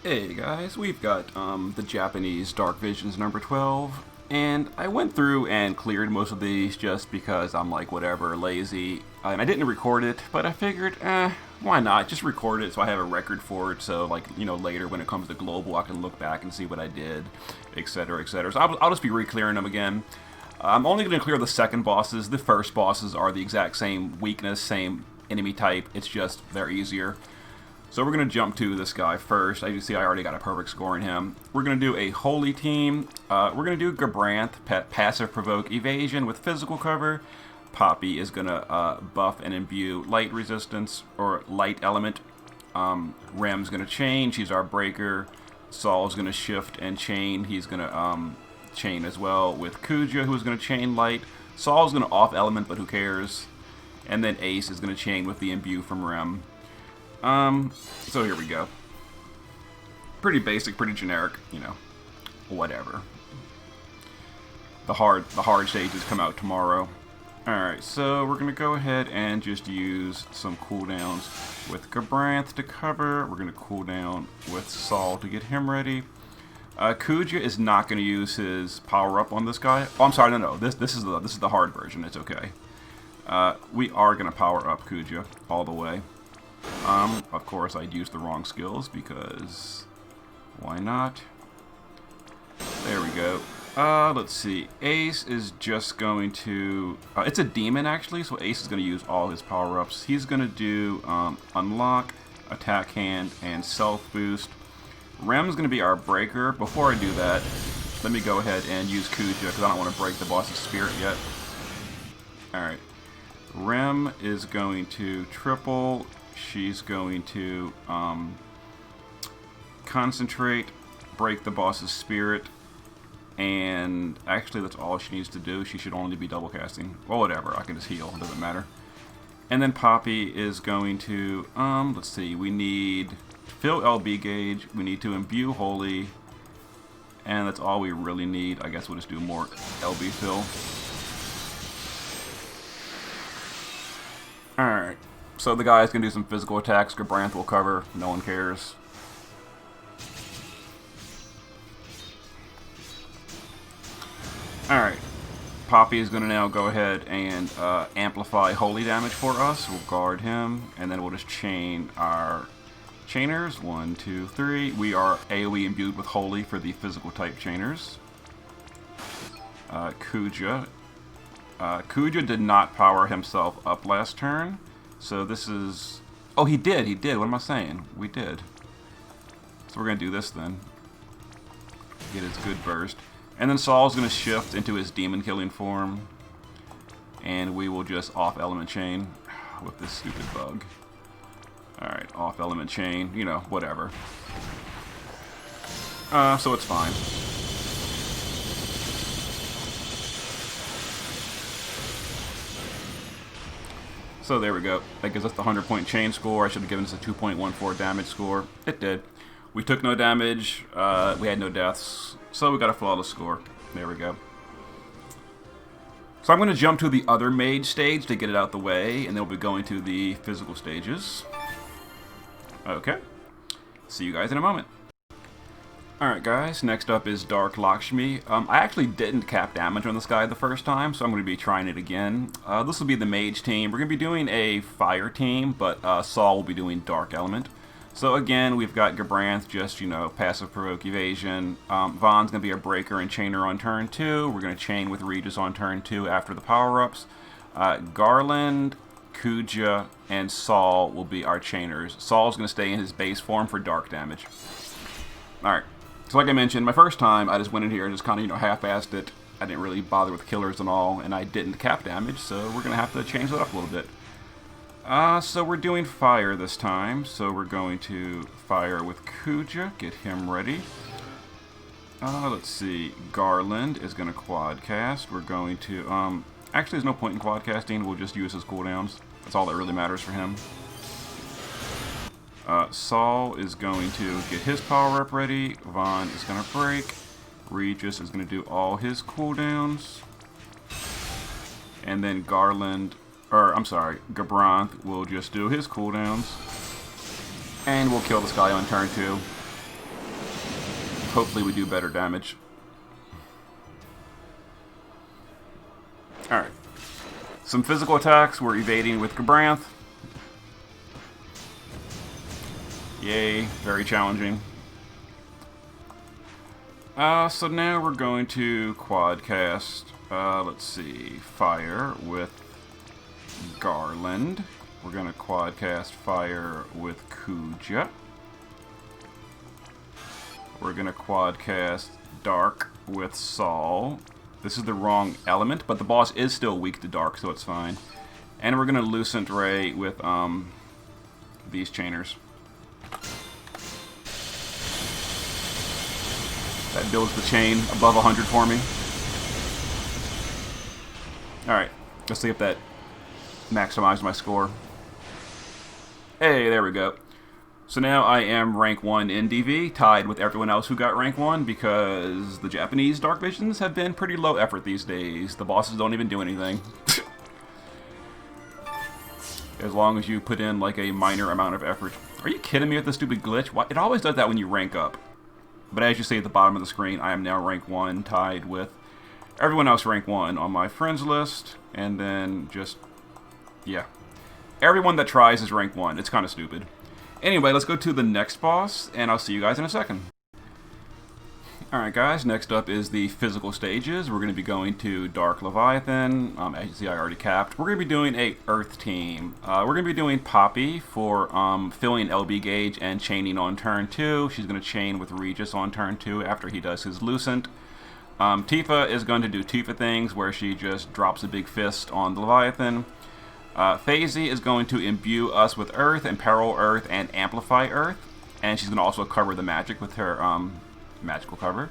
Hey guys, we've got the Japanese Dark Visions number 12, and I went through and cleared most of these just because I'm like, whatever, lazy. And I didn't record it, but I figured, why not? Just record it so I have a record for it, so like, later when it comes to global, I can look back and see what I did, etc., etc. So I'll just be re-clearing them again. I'm only going to clear the second bosses. The first bosses are the exact same weakness, same enemy type, it's just they're easier. So we're going to jump to this guy first. As you see, I already got a perfect score in him. We're going to do a holy team. We're going to do Gabranth, passive provoke evasion with physical cover. Poppy is going to buff and imbue light resistance or light element. Rem's going to chain. She's our breaker. Saul's going to shift and chain. He's going to chain as well with Kuja, who's going to chain light. Saul's going to off element, but who cares? And then Ace is going to chain with the imbue from Rem. So here we go. Pretty basic, pretty generic, whatever. The hard stages come out tomorrow. Alright, so we're gonna go ahead and just use some cooldowns with Gabranth to cover. We're gonna cool down with Saul to get him ready. Kuja is not gonna use his power up on this guy. Oh, I'm sorry, no. This is the hard version. It's okay. We are gonna power up Kuja all the way. Of course, I'd use the wrong skills because why not? There we go. Let's see. Ace is just going to... it's a demon, actually, so Ace is going to use all his power-ups. He's going to do Unlock, Attack Hand, and Self Boost. Rem's going to be our breaker. Before I do that, let me go ahead and use Kuja because I don't want to break the boss's spirit yet. Alright. Rem is going to triple... She's going to concentrate, break the boss's spirit, and actually that's all she needs to do. She should only be double casting. Well, whatever, I can just heal, it doesn't matter. And then Poppy is going to, let's see, we need fill LB gauge, we need to imbue holy, and that's all we really need. I guess we'll just do more LB fill. Alright. So the guy's going to do some physical attacks. Gabranth will cover. No one cares. Alright. Poppy is going to now go ahead and amplify holy damage for us. We'll guard him. And then we'll just chain our chainers. 1, 2, 3. We are AoE imbued with holy for the physical type chainers. Kuja. Kuja did not power himself up last turn. So this is... Oh, he did. What am I saying? We did. So we're going to do this then. Get his good burst. And then Saul's going to shift into his demon killing form. And we will just off element chain with this stupid bug. Alright, off element chain. Whatever. So it's fine. So there we go. That gives us the 100-point chain score. I should have given us a 2.14 damage score. It did. We took no damage. We had no deaths. So we got a flawless score. There we go. So I'm going to jump to the other mage stage to get it out the way, and then we'll be going to the physical stages. Okay. See you guys in a moment. Alright guys, next up is Dark Lakshmi. I actually didn't cap damage on this guy the first time, so I'm going to be trying it again. This will be the mage team. We're going to be doing a fire team, but Saul will be doing dark element. So again, we've got Gabranth, just, passive provoke evasion. Vaughn's going to be a breaker and chainer on turn 2. We're going to chain with Regis on turn 2 after the power-ups. Garland, Kuja, and Saul will be our chainers. Saul's going to stay in his base form for dark damage. Alright. So like I mentioned, my first time, I just went in here and just kind of, half-assed it. I didn't really bother with killers and all, and I didn't cap damage, so we're going to have to change that up a little bit. So we're doing fire this time, so we're going to fire with Kuja, get him ready. Let's see, Garland is going to quad cast. We're going to, actually there's no point in quad casting, we'll just use his cooldowns. That's all that really matters for him. Saul is going to get his power up ready. Vaughn is going to break. Regis is going to do all his cooldowns. And then Gabranth will just do his cooldowns. And we'll kill this guy on turn 2. Hopefully we do better damage. Alright. Some physical attacks. We're evading with Gabranth. Yay. Very challenging. So now we're going to quadcast, let's see, Fire with Garland. We're going to quadcast Fire with Kuja. We're going to quadcast Dark with Saul. This is the wrong element, but the boss is still weak to Dark, so it's fine. And we're going to Lucent Ray with these chainers. That builds the chain above 100 for me. Alright, let's see if that maximized my score. Hey, there we go. So now I am rank 1 in DV, tied with everyone else who got rank 1, because the Japanese Dark Visions have been pretty low effort these days. The bosses don't even do anything. As long as you put in like a minor amount of effort. Are you kidding me with this stupid glitch? Why? It always does that when you rank up. But as you see at the bottom of the screen, I am now rank 1, tied with everyone else rank 1 on my friends list. And then just, yeah. Everyone that tries is rank 1. It's kind of stupid. Anyway, let's go to the next boss, and I'll see you guys in a second. Alright guys, next up is the physical stages. We're going to be going to Dark Leviathan. As you see, I already capped. We're going to be doing a Earth team. We're going to be doing Poppy for filling LB gauge and chaining on turn 2. She's going to chain with Regis on turn 2 after he does his Lucent. Tifa is going to do Tifa things where she just drops a big fist on the Leviathan. FaZe is going to imbue us with Earth, Imperil Earth, and Amplify Earth. And she's going to also cover the magic with her magical cover.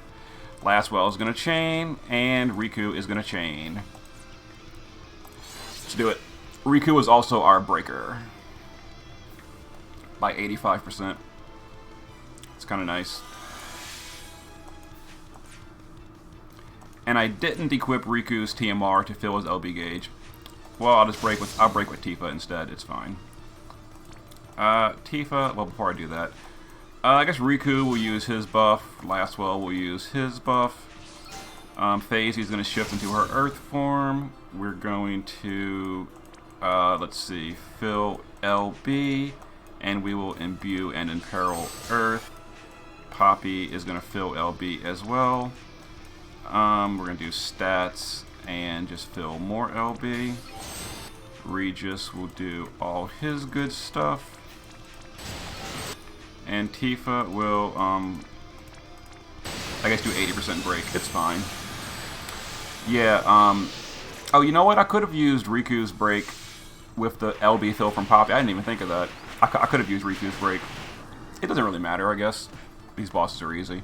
Lastwell is going to chain, and Riku is going to chain. Let's do it. Riku is also our breaker. By 85%. It's kind of nice. And I didn't equip Riku's TMR to fill his LB gauge. Well, I'll break with Tifa instead. It's fine. Tifa. Well, before I do that, I guess Riku will use his buff. Lastwell will use his buff. FaZe is going to shift into her Earth form. We're going to let's see, fill LB, and we will imbue and imperil Earth. Poppy is going to fill LB as well. We're going to do stats and just fill more LB. Regis will do all his good stuff. And Tifa will, I guess do 80% break. It's fine. Yeah, oh, you know what? I could have used Riku's break with the LB fill from Poppy. I didn't even think of that. I could have used Riku's break. It doesn't really matter, I guess. These bosses are easy.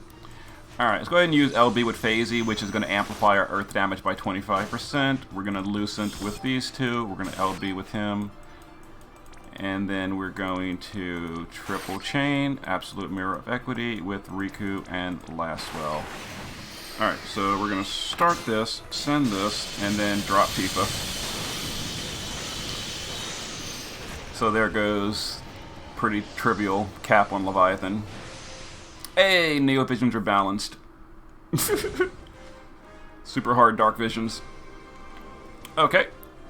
Alright, let's go ahead and use LB with FaZe, which is going to amplify our Earth damage by 25%. We're going to Lucent with these two. We're going to LB with him. And then we're going to triple chain, Absolute Mirror of Equity with Riku and Lastwell. Alright, so we're going to start this, send this, and then drop Tifa. So there goes pretty trivial cap on Leviathan. Hey, Neo Visions are balanced. Super hard Dark Visions. Okay,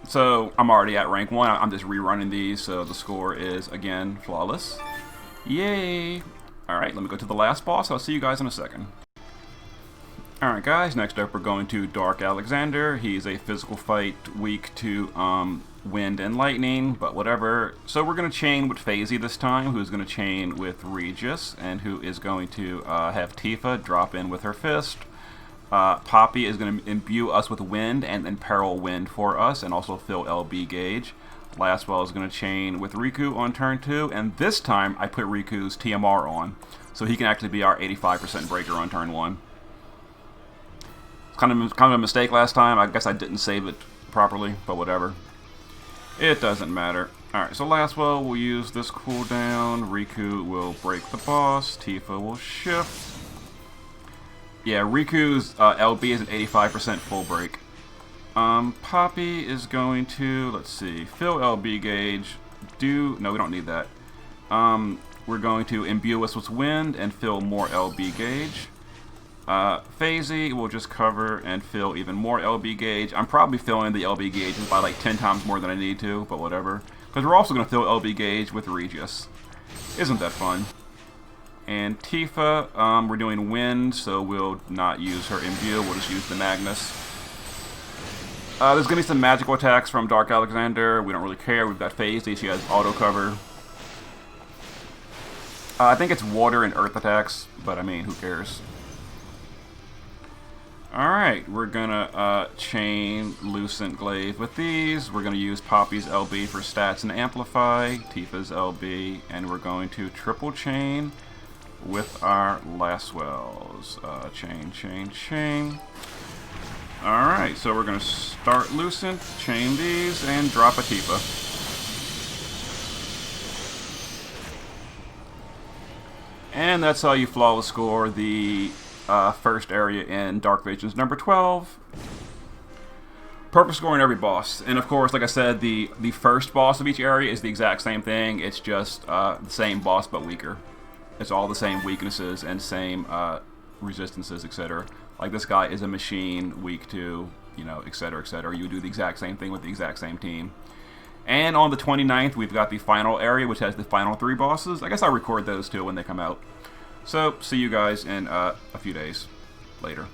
so I'm already at rank 1. I'm just rerunning these, so the score is, again, flawless. Yay! Alright, let me go to the last boss. I'll see you guys in a second. Alright guys, next up we're going to Dark Alexander. He's a physical fight weak to wind and lightning, but whatever. So we're going to chain with FaZe this time, who's going to chain with Regis, and who is going to have Tifa drop in with her fist. Poppy is going to imbue us with wind and imperil wind for us, and also fill LB gauge. Lastwell is going to chain with Riku on turn 2, and this time I put Riku's TMR on, so he can actually be our 85% breaker on turn 1. It's kind of a mistake last time. I guess I didn't save it properly, but whatever. It doesn't matter. Alright, so Lastwell will use this cooldown. Riku will break the boss. Tifa will shift. Yeah, Riku's LB is at 85% full break. Poppy is going to, let's see, fill LB gauge. No, we don't need that. We're going to imbue us with wind and fill more LB gauge. Phasey will just cover and fill even more LB gauge. I'm probably filling the LB gauge by like 10 times more than I need to, but whatever. Because we're also going to fill LB gauge with Regis. Isn't that fun? And Tifa, we're doing Wind, so we'll not use her Imbue. We'll just use the Magnus. There's going to be some magical attacks from Dark Alexander. We don't really care. We've got Phasey. She has auto cover. I think it's water and earth attacks, but I mean, who cares? Alright, we're gonna chain Lucent Glaive with these. We're gonna use Poppy's LB for stats and amplify, Tifa's LB, and we're going to triple chain with our Laswells. Chain, chain, chain. Alright, so we're gonna start Lucent, chain these, and drop a Tifa. And that's how you flawless score the first area in Dark Visions number 12. Perfect scoring every boss. And of course, like I said, the first boss of each area is the exact same thing. It's just the same boss but weaker. It's all the same weaknesses and same resistances, etc. Like this guy is a machine, weak to, you know, etc., etc. You do the exact same thing with the exact same team. And on the 29th, we've got the final area, which has the final 3 bosses. I guess I'll record those too when they come out. So, see you guys in a few days later.